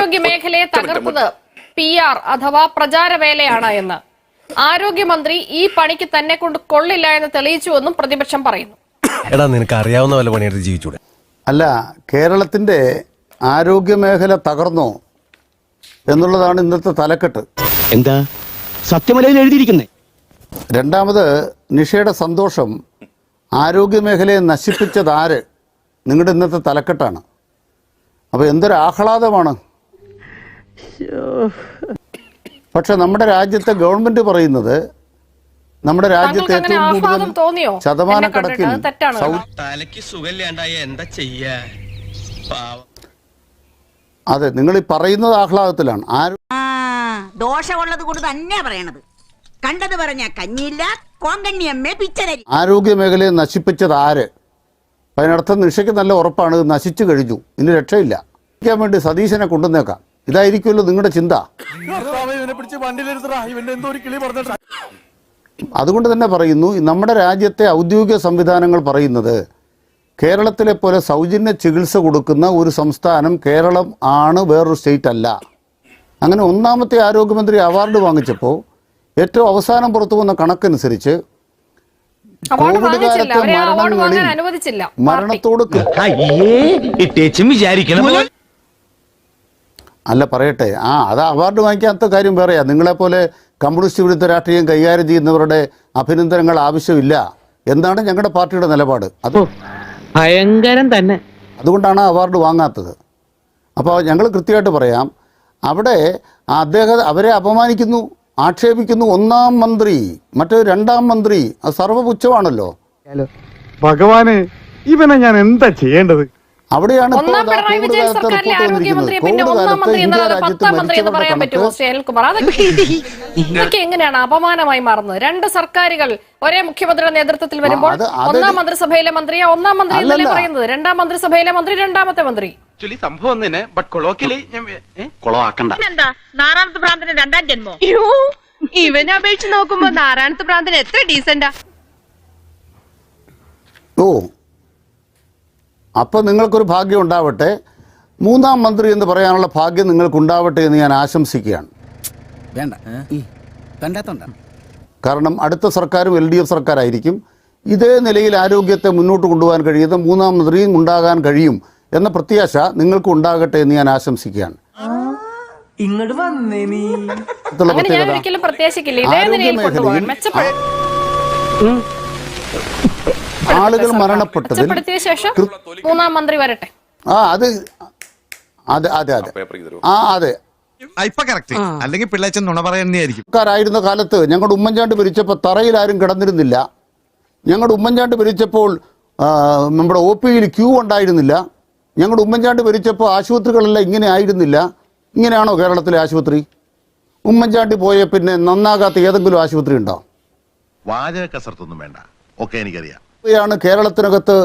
ആരോഗ്യ മേഖലയെ തകർത്തത് PR അഥവാ പ്രചാരവേലയാണ് എന്ന് ആരോഗ്യമന്ത്രി ഈ പണിക്ക് തന്നെ കൊണ്ട് കൊള്ളില്ല എന്ന് തെളിയിച്ചുവെന്നും പ്രതിപക്ഷം പറയുന്നു. എടാ നിനക്ക് അറിയാവുന്ന വല്ല പണിയെടുത്ത് ജീവിച്ചൂടെ? അല്ല, കേരളത്തിന്റെ ആരോഗ്യ മേഖല തകർന്നോ എന്നുള്ളതാണ് ഇന്നത്തെ തലക്കെട്ട്. എന്താ സത്യമലയിൽ എഴുതിയിരിക്കുന്നേ? രണ്ടാമത്, നിഷയുടെ സന്തോഷം ആരോഗ്യ മേഖലയെ നശിപ്പിച്ചത് ആര്? നിങ്ങളുടെ ഇന്നത്തെ തലക്കെട്ടാണ്. അപ്പൊ എന്തൊരു ആഹ്ലാദമാണ്. പക്ഷെ നമ്മുടെ രാജ്യത്തെ ഗവൺമെന്റ് പറയുന്നത് നമ്മുടെ രാജ്യത്തെ ഏറ്റവും കൂടുതൽ ശതമാനക്കണക്കിന് അതെ, നിങ്ങൾ ഈ പറയുന്നത് ആഹ്ലാദത്തിലാണ്. ദോഷമുള്ളത് കൊണ്ട് തന്നെ പറയണത്. കണ്ടത് പറഞ്ഞ കഞ്ഞിയില്ല, കോങ്കണ്ണിയമ്മേ പിച്ചതരി. ആരോഗ്യ മേഖലയെ നശിപ്പിച്ചത് ആര്? അതിനർത്ഥം നിഷയ്ക്ക് നല്ല ഉറപ്പാണ്, ഇത് നശിച്ചു കഴിഞ്ഞു, ഇനി രക്ഷയില്ല. ക്കാൻ വേണ്ടി സതീശനെ കൊണ്ടുവന്നേക്കാം. ഇതായിരിക്കുമല്ലോ നിങ്ങളുടെ ചിന്ത. അതുകൊണ്ട് തന്നെ പറയുന്നു, നമ്മുടെ രാജ്യത്തെ ഔദ്യോഗിക സംവിധാനങ്ങൾ പറയുന്നത് കേരളത്തിലെ പോലെ സൗജന്യ ചികിത്സ കൊടുക്കുന്ന ഒരു സംസ്ഥാനം കേരളം ആണ്, വേറൊരു സ്റ്റേറ്റ് അല്ല. അങ്ങനെ ഒന്നാമത്തെ ആരോഗ്യമന്ത്രി അവാർഡ് വാങ്ങിച്ചപ്പോൾ ഏറ്റവും അവസാനം പുറത്തു വന്ന കണക്കനുസരിച്ച് കോവിഡ് കാലത്തെ മരണങ്ങളിൽ മരണത്തോട് അല്ല പറയട്ടെ, അത് അവാർഡ് വാങ്ങിക്കാത്ത കാര്യം വേറെയാ. നിങ്ങളെപ്പോലെ കമ്മ്യൂണിസ്റ്റ് വിരുദ്ധ രാഷ്ട്രീയം കൈകാര്യം ചെയ്യുന്നവരുടെ അഭിനന്ദനങ്ങൾ ആവശ്യമില്ല എന്നാണ് ഞങ്ങളുടെ പാർട്ടിയുടെ നിലപാട്. അത് ഭയങ്കരം തന്നെ. അതുകൊണ്ടാണ് അവാർഡ് വാങ്ങാത്തത്. അപ്പോൾ ഞങ്ങൾ കൃത്യമായിട്ട് പറയാം, അവിടെ അവരെ അപമാനിക്കുന്നു, ആക്ഷേപിക്കുന്നു. ഒന്നാം മന്ത്രി, മറ്റേ രണ്ടാം മന്ത്രി, അത് സർവ്വപുച്ഛമാണല്ലോ. ഭഗവാനെ, ഇവനെ ഞാൻ എന്താ ചെയ്യേണ്ടത്? അവിടെയാണ് എങ്ങനെയാണ് അപമാനമായി മാറുന്നത്? രണ്ട് സർക്കാരുകൾ ഒരേ മുഖ്യമന്ത്രിയുടെ നേതൃത്വത്തിൽ വരുമ്പോൾ ഒന്നാം മന്ത്രിസഭയിലെ മന്ത്രിയെ ഒന്നാം മന്ത്രി എന്നല്ലേ പറയുന്നത്, രണ്ടാം മന്ത്രിസഭയിലെ മന്ത്രി രണ്ടാമത്തെ മന്ത്രി. സംഭവം നാറാണത്ത് ഭ്രാന്തന് രണ്ടാം ജന്മോ? ഇവനെ അപേക്ഷിച്ച് നോക്കുമ്പോ നാരായണത്ത് ഭ്രാന്തന് എത്ര ഡീസന്റാ. ഓ, അപ്പോൾ നിങ്ങൾക്കൊരു ഭാഗ്യം ഉണ്ടാവട്ടെ, മൂന്നാം മന്ത്രി എന്ന് പറയാനുള്ള ഭാഗ്യം നിങ്ങൾക്കുണ്ടാവട്ടെ എന്ന് ഞാൻ ആശംസിക്കുകയാണ്. വേണ്ട, കണ്ടാത്തോണ്ട. കാരണം അടുത്ത സർക്കാരും LDF സർക്കാരായിരിക്കും. ഇതേ നിലയിൽ ആരോഗ്യത്തെ മുന്നോട്ട് കൊണ്ടുപോകാൻ കഴിയുന്ന മൂന്നാം മന്ത്രിയും ഉണ്ടാകാൻ കഴിയും എന്ന പ്രത്യാശ നിങ്ങൾക്ക് ഉണ്ടാകട്ടെ എന്ന് ഞാൻ ആശംസിക്കുകയാണ്. ആളുകൾ മരണപ്പെട്ടതിൽ മൂന്നാം മന്ത്രി വരട്ടെ. അതെ അതെ അതെ അതെ അല്ലെങ്കിൽ പിള്ളേച്ചൻ നുണ പറയുന്നതായിരിക്കും. സർക്കാരായിരുന്ന കാലത്ത് ഞങ്ങളുടെ ഉമ്മൻചാണ്ടി ഭരിച്ചപ്പോൾ തറയിൽ ആരും കിടന്നിരുന്നില്ല. ഞങ്ങളുടെ ഉമ്മൻചാണ്ടി ഭരിച്ചപ്പോൾ നമ്മുടെ OPയിൽ ക്യൂ ഉണ്ടായിരുന്നില്ല. ഞങ്ങളുടെ ഉമ്മൻചാണ്ടി ഭരിച്ചപ്പോൾ ആശുപത്രികളെല്ലാം ഇങ്ങനെ ആയിരുന്നില്ല. ഇങ്ങനെയാണോ കേരളത്തിലെ ആശുപത്രി? ഉമ്മൻചാണ്ടി പോയ പിന്നെ നന്നാകാത്ത ഏതെങ്കിലും ആശുപത്രി ഉണ്ടോ? വാചക കസർത്തൊന്നും വേണ്ട, ഒക്കെ എനിക്കറിയാം. ാണ് കേരളത്തിനകത്ത്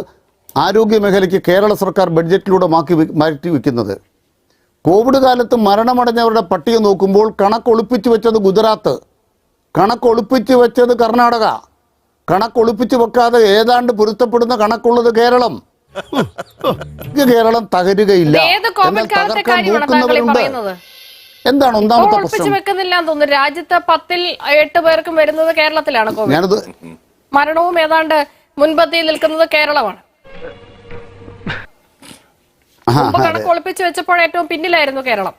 ആരോഗ്യ മേഖലയ്ക്ക് കേരള സർക്കാർ ബഡ്ജറ്റിലൂടെ മാറ്റി വയ്ക്കുന്നത്. കോവിഡ് കാലത്ത് മരണമടഞ്ഞവരുടെ പട്ടിക നോക്കുമ്പോൾ കണക്കൊളിപ്പിച്ചു വെച്ചത് ഗുജറാത്ത്, കണക്കൊളിപ്പിച്ചു വെച്ചത് കർണാടക, കണക്കൊളിപ്പിച്ചു വെക്കാതെ ഏതാണ്ട് പൊരുത്തപ്പെടുന്ന കണക്കുള്ളത് കേരളം. കേരളം തകരുകയില്ല. എന്താണ് ഒന്നാമത്തെ പ്രശ്നം? രാജ്യത്ത് 10ൽ 8 പേർക്കും വരുന്നത് കേരളത്തിലാണ്. മരണവും ഏതാണ്ട് മുൻപന്തിയിൽ നിൽക്കുന്നത് കേരളമാണ്. കണക്ക് ഒളിപ്പിച്ചു വെച്ചപ്പോൾ ഏറ്റവും പിന്നിലായിരുന്നു കേരളം.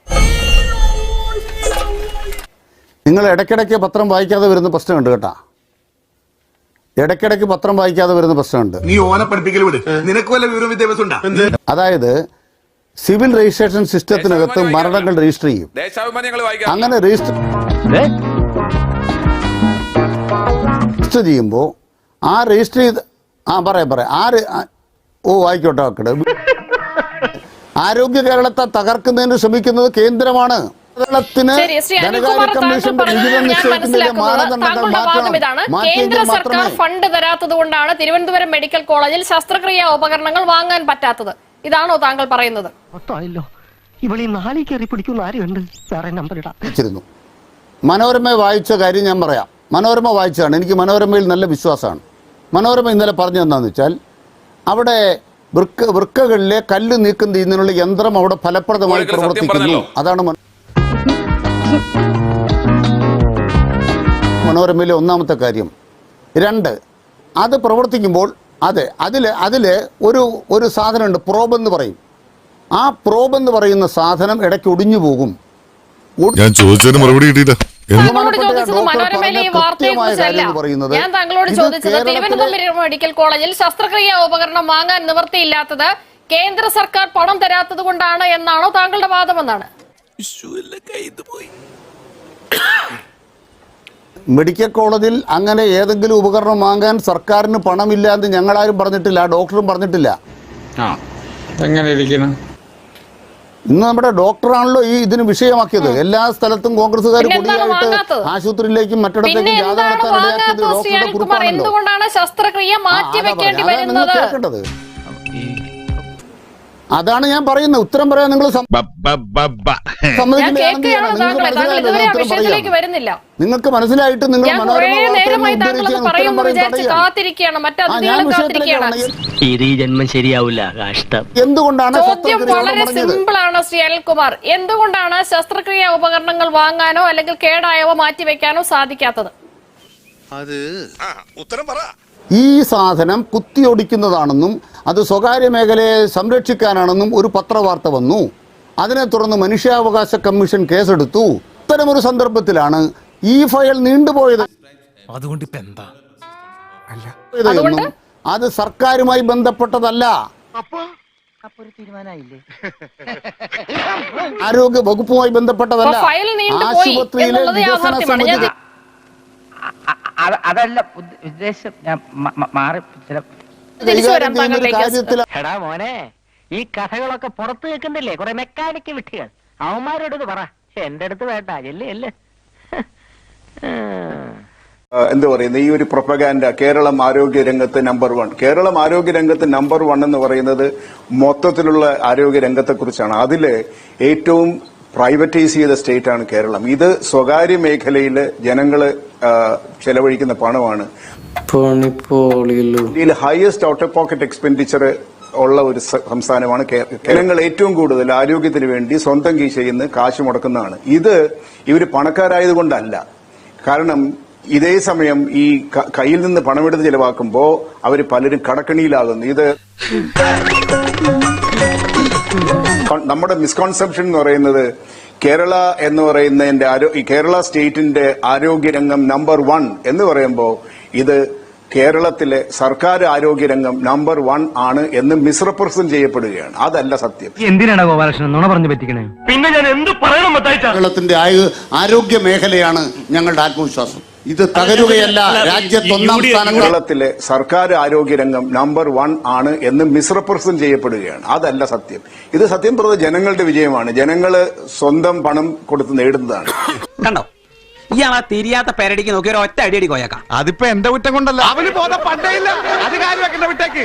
നിങ്ങൾ ഇടയ്ക്കിടയ്ക്ക് പത്രം വായിക്കാതെ വരുന്ന പ്രശ്നമുണ്ട് കേട്ടാ. ഇടയ്ക്കിടയ്ക്ക് പത്രം വായിക്കാതെ വരുന്ന പ്രശ്നമുണ്ട്. അതായത് സിവിൽ രജിസ്ട്രേഷൻ സിസ്റ്റത്തിനകത്ത് മരണങ്ങൾ രജിസ്റ്റർ ചെയ്യും. അങ്ങനെ രജിസ്റ്റർ ചെയ്യുമ്പോൾ ആ രജിസ്റ്റർ ചെയ്ത് പറയാം ആയിക്കോട്ടെ. ആരോഗ്യ കേരളത്തെ തകർക്കുന്നതിന് ശ്രമിക്കുന്നത് കേന്ദ്രമാണ്. കേന്ദ്ര സർക്കാർ ഫണ്ട് തരാത്തത് കൊണ്ടാണ് തിരുവനന്തപുരം മെഡിക്കൽ കോളേജിൽ ശസ്ത്രക്രിയാ ഉപകരണങ്ങൾ വാങ്ങാൻ പറ്റാത്തത്. ഇതാണോ താങ്കൾ പറയുന്നത്? മനോരമ വായിച്ച കാര്യം ഞാൻ പറയാം. മനോരമ വായിച്ചതാണ്. എനിക്ക് മനോരമയിൽ നല്ല വിശ്വാസമാണ്. മനോരമ ഇന്നലെ പറഞ്ഞു എന്താണെന്ന് വെച്ചാൽ, അവിടെ വൃക്കകളിലെ കല്ല് നീക്കം ചെയ്യുന്നതിനുള്ള യന്ത്രം അവിടെ ഫലപ്രദമായി പ്രവർത്തിക്കുന്നു. അതാണ് മനോരമയിലെ ഒന്നാമത്തെ കാര്യം. 2, അത് പ്രവർത്തിക്കുമ്പോൾ അതിൽ ഒരു സാധനമുണ്ട്, പ്രോബ് എന്ന് പറയും. ആ പ്രോബ് എന്ന് പറയുന്ന സാധനം ഇടയ്ക്ക് ഒടിഞ്ഞു പോകും. ഞാൻ ചോദിച്ചതിന് മറുപടി കിട്ടിയില്ല. താങ്കളോട് ചോദിച്ചത് മനോരമയിലെ ഈ വാർത്തയെ കുറിച്ചല്ല. ഞാൻ താങ്കളോട് ചോദിച്ചത് തിരുവനന്തപുരം മെഡിക്കൽ കോളേജിൽ ശസ്ത്രക്രിയാ ഉപകരണം വാങ്ങാൻ നിവൃത്തിയില്ലാത്തത് കേന്ദ്ര സർക്കാർ പണം തരാത്തത് കൊണ്ടാണ് എന്നാണോ താങ്കളുടെ വാദമെന്നാണ്? മെഡിക്കൽ കോളേജിൽ അങ്ങനെ ഏതെങ്കിലും ഉപകരണം വാങ്ങാൻ സർക്കാരിന് പണമില്ല എന്ന് ഞങ്ങളാരും പറഞ്ഞിട്ടില്ല, ഡോക്ടറും പറഞ്ഞിട്ടില്ല. ഇന്ന് നമ്മുടെ ഡോക്ടറാണല്ലോ ഇതിന് വിഷയമാക്കിയത്. എല്ലാ സ്ഥലത്തും കോൺഗ്രസ്സുകാർ കൊടിയായിട്ട് ആശുപത്രിയിലേക്കും മറ്റിടത്തേക്കും ജാഥ നടത്താൻ ഇടയാക്കിയത് ഡോക്ടറുടെ കുറിപ്പാണല്ലോ. എന്തുകൊണ്ടാണ് ശസ്ത്രക്രിയ മാറ്റി വെക്കേണ്ടി വരുന്നത്? കേട്ടത് അതാണ് ഞാൻ പറയുന്നത്. ഉത്തരം പറയാൻ നിങ്ങൾ നിങ്ങൾക്ക് മനസ്സിലായിട്ട് നിങ്ങൾ എന്തുകൊണ്ടാണ് ശ്രീ അനിൽകുമാർ, എന്തുകൊണ്ടാണ് ശസ്ത്രക്രിയാ ഉപകരണങ്ങൾ വാങ്ങാനോ അല്ലെങ്കിൽ കേടായവ മാറ്റിവെക്കാനോ സാധിക്കാത്തത്? ഈ സാധനം കുത്തിയൊടിക്കുന്നതാണെന്നും അത് സ്വകാര്യ മേഖലയെ സംരക്ഷിക്കാനാണെന്നും ഒരു പത്രവാർത്ത വന്നു. അതിനെ തുടർന്ന് മനുഷ്യാവകാശ കമ്മീഷൻ കേസെടുത്തു. ഇത്തരമൊരു സന്ദർഭത്തിലാണ് ഈ ഫയൽ നീണ്ടുപോയത്. അതുകൊണ്ട് ഇപ്പൊ എന്താ? അത് സർക്കാരുമായി ബന്ധപ്പെട്ടതല്ല, ആരോഗ്യ വകുപ്പുമായി ബന്ധപ്പെട്ടതല്ല, ആശുപത്രിയിലെ വികസന സമിതി. അതല്ല ഉദ്ദേശം. ഞാൻ മാറി മോനെ, ഈ കഥകളൊക്കെ പുറത്തു കേൾക്കുന്നില്ലേ കുറെ മെക്കാനിക്ക് വിട്ടുകൾ. അവന്മാരോട് പറ, എന്റെ അടുത്ത് വേണ്ട. അല്ലേ എന്താ പറയുന്നത്, ഈ ഒരു പ്രൊപ്പഗാൻഡ കേരളം ആരോഗ്യ രംഗത്ത് നമ്പർ 1. കേരളം ആരോഗ്യ രംഗത്ത് നമ്പർ 1 എന്ന് പറയുന്നത് മൊത്തത്തിലുള്ള ആരോഗ്യ രംഗത്തെക്കുറിച്ചാണ്. അതില് ഏറ്റവും പ്രൈവറ്റൈസ് ചെയ്ത സ്റ്റേറ്റ് ആണ് കേരളം. ഇത് സ്വകാര്യ മേഖലയിൽ ജനങ്ങള് ചെലവഴിക്കുന്ന പണമാണ്. ഇന്ത്യയിൽ highest out of pocket expenditure ഉള്ള ഒരു സംസ്ഥാനമാണ് ജനങ്ങൾ ഏറ്റവും കൂടുതൽ ആരോഗ്യത്തിന് വേണ്ടി സ്വന്തം കീശയിൽ നിന്ന് കാശ് മുടക്കുന്നതാണ്. ഇത് ഇവര് പണക്കാരായതുകൊണ്ടല്ല. കാരണം ഇതേ സമയം ഈ കയ്യിൽ നിന്ന് പണമെടുത്ത് ചെലവാക്കുമ്പോൾ അവര് പലരും കടക്കണിയിലാകുന്നു. ഇത് നമ്മുടെ മിസ്കോൺസെപ്ഷൻ എന്ന് പറയുന്നത് കേരള എന്ന് പറയുന്നതിന്റെ കേരള സ്റ്റേറ്റിന്റെ ആരോഗ്യരംഗം നമ്പർ 1 എന്ന് പറയുമ്പോൾ ഇത് കേരളത്തിലെ സർക്കാർ ആരോഗ്യരംഗം നമ്പർ 1 ആണ് എന്ന് മിസ്റെപ്രസെന്റ് ചെയ്യപ്പെടുകയാണ്. അതല്ല സത്യം. എന്തിനാണ് ഗോപാലകൃഷ്ണൻ നുണ പറഞ്ഞു പറ്റിക്കണേ? പിന്നെ ഞാൻ എന്ത് പറയണം? കേരളത്തിന്റെ ആരോഗ്യ മേഖലയാണ് ഞങ്ങളുടെ ആത്മവിശ്വാസം. ഇത് തകരുകയല്ല. രാജ്യത്ത് 1ാം സ്ഥാനം. കേരളത്തിലെ സർക്കാർ ആരോഗ്യരംഗം നമ്പർ 1 ആണ് എന്ന് മിസ്റെപ്രസെന്റ് ചെയ്യപ്പെടുകയാണ്. അതല്ല സത്യം. ഇത് സത്യം പറഞ്ഞ ജനങ്ങളുടെ വിജയമാണ്. ജനങ്ങള് സ്വന്തം പണം കൊടുത്ത് നേടുന്നതാണ്. കണ്ടോ, ഇയാളാ തിരിയാത്ത പേരടിക്ക് നോക്കി ഒരു ഒറ്റ അടിയടി കോയക്കാം. അതിപ്പോ എന്റെ കുറ്റം കൊണ്ടല്ല, അവന് ബോധം പണ്ടേ ഇല്ല. അത് കാര്യം വെക്കണ്ട വിട്ടേക്ക്.